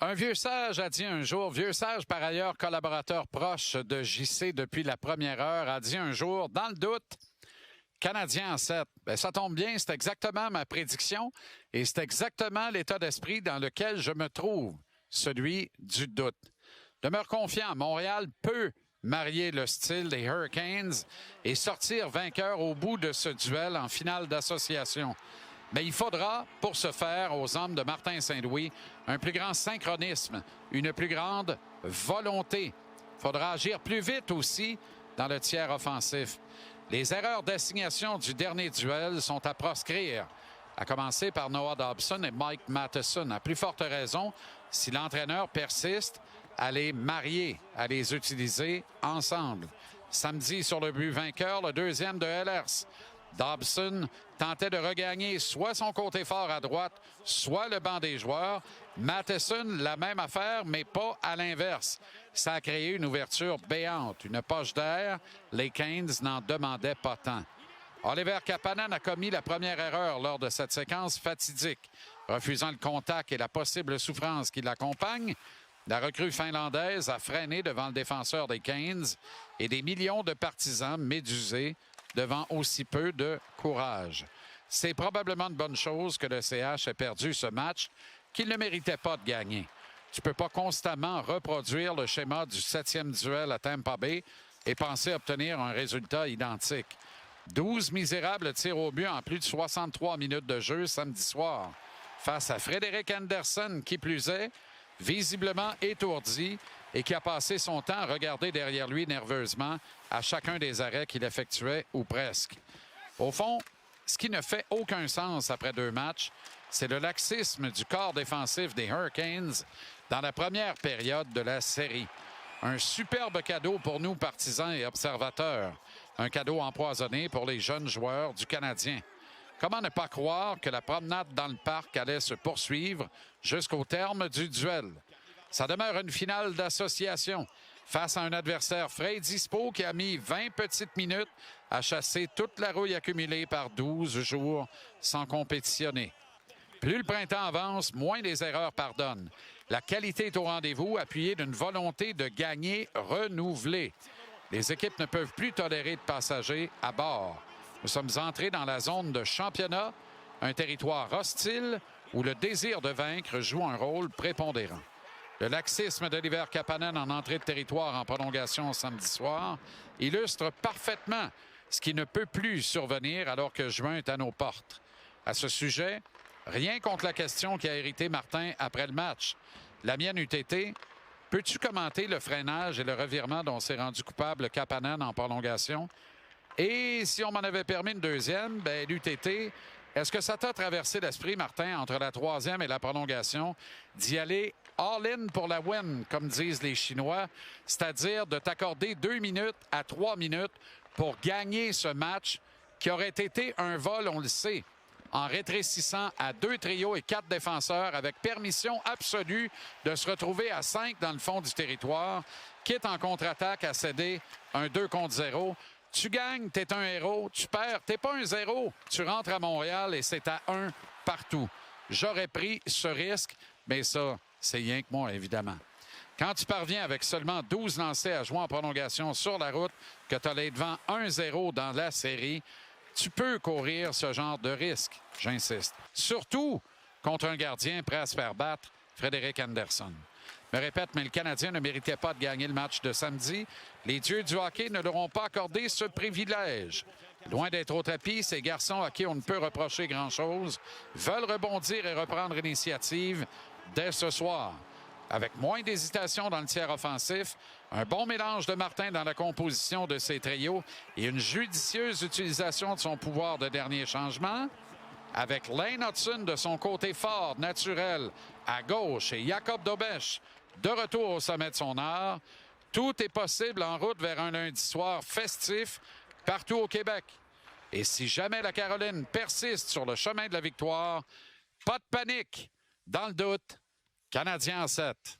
Un vieux sage a dit un jour, vieux sage par ailleurs collaborateur proche de JC depuis la première heure, a dit un jour, dans le doute, Canadien en 7. Bien, ça tombe bien, c'est exactement ma prédiction et c'est exactement l'état d'esprit dans lequel je me trouve, celui du doute. Demeure confiant, Montréal peut marier le style des Hurricanes et sortir vainqueur au bout de ce duel en finale d'association. Mais il faudra, pour ce faire, aux hommes de Martin Saint-Louis, un plus grand synchronisme, une plus grande volonté. Il faudra agir plus vite aussi dans le tiers offensif. Les erreurs d'assignation du dernier duel sont à proscrire, à commencer par Noah Dobson et Mike Matheson. À plus forte raison, si l'entraîneur persiste à les marier, à les utiliser ensemble. Samedi, sur le but vainqueur, le deuxième de Ehlers. Dobson tentait de regagner soit son côté fort à droite, soit le banc des joueurs. Matheson, la même affaire, mais pas à l'inverse. Ça a créé une ouverture béante, une poche d'air. Les Canes n'en demandaient pas tant. Oliver Kapanen a commis la première erreur lors de cette séquence fatidique, refusant le contact et la possible souffrance qui l'accompagne. La recrue finlandaise a freiné devant le défenseur des Canes et des millions de partisans médusés devant aussi peu de courage. C'est probablement une bonne chose que le CH ait perdu ce match qu'il ne méritait pas de gagner. Tu ne peux pas constamment reproduire le schéma du 7e duel à Tampa Bay et penser obtenir un résultat identique. 12 misérables tirs au but en plus de 63 minutes de jeu samedi soir face à Frederik Andersen, qui plus est, visiblement étourdi et qui a passé son temps à regarder derrière lui nerveusement à chacun des arrêts qu'il effectuait ou presque. Au fond, ce qui ne fait aucun sens après 2 matchs, c'est le laxisme du corps défensif des Hurricanes dans la première période de la série. Un superbe cadeau pour nous partisans et observateurs. Un cadeau empoisonné pour les jeunes joueurs du Canadien. Comment ne pas croire que la promenade dans le parc allait se poursuivre jusqu'au terme du duel? Ça demeure une finale d'association face à un adversaire frais et dispo qui a mis 20 petites minutes à chasser toute la rouille accumulée par 12 jours sans compétitionner. Plus le printemps avance, moins les erreurs pardonnent. La qualité est au rendez-vous, appuyée d'une volonté de gagner renouvelée. Les équipes ne peuvent plus tolérer de passagers à bord. Nous sommes entrés dans la zone de championnat, un territoire hostile où le désir de vaincre joue un rôle prépondérant. Le laxisme d'Oliver Kapanen en entrée de territoire en prolongation samedi soir illustre parfaitement ce qui ne peut plus survenir alors que juin est à nos portes. À ce sujet, rien contre la question qui a hérité Martin après le match. La mienne eût été: peux-tu commenter le freinage et le revirement dont s'est rendu coupable Kapanen en prolongation? Et si on m'en avait permis une deuxième, ben, l'eût été: est-ce que ça t'a traversé l'esprit, Martin, entre la 3e et la prolongation, d'y aller all-in pour la win, comme disent les Chinois, c'est-à-dire de t'accorder 2 minutes à 3 minutes pour gagner ce match qui aurait été un vol, on le sait, en rétrécissant à 2 trios et 4 défenseurs avec permission absolue de se retrouver à 5 dans le fond du territoire, quitte en contre-attaque à céder un 2 contre 0. Tu gagnes, t'es un héros. Tu perds, t'es pas un 0. Tu rentres à Montréal et c'est à 1 partout. J'aurais pris ce risque, mais ça, c'est rien que moi, évidemment. Quand tu parviens avec seulement 12 lancés à jouer en prolongation sur la route, que tu allais devant 1-0 dans la série, tu peux courir ce genre de risque, j'insiste. Surtout contre un gardien prêt à se faire battre, Frederik Andersen. Je me répète, mais le Canadien ne méritait pas de gagner le match de samedi. Les dieux du hockey ne leur ont pas accordé ce privilège. Loin d'être au tapis, ces garçons à qui on ne peut reprocher grand-chose veulent rebondir et reprendre l'initiative dès ce soir. Avec moins d'hésitation dans le tiers offensif, un bon mélange de Martin dans la composition de ses trios et une judicieuse utilisation de son pouvoir de dernier changement, avec Lane Hudson de son côté fort, naturel, à gauche et Jacob Dobeš de retour au sommet de son art, tout est possible en route vers un lundi soir festif partout au Québec. Et si jamais la Caroline persiste sur le chemin de la victoire, pas de panique. Dans le doute, Canadien en 7.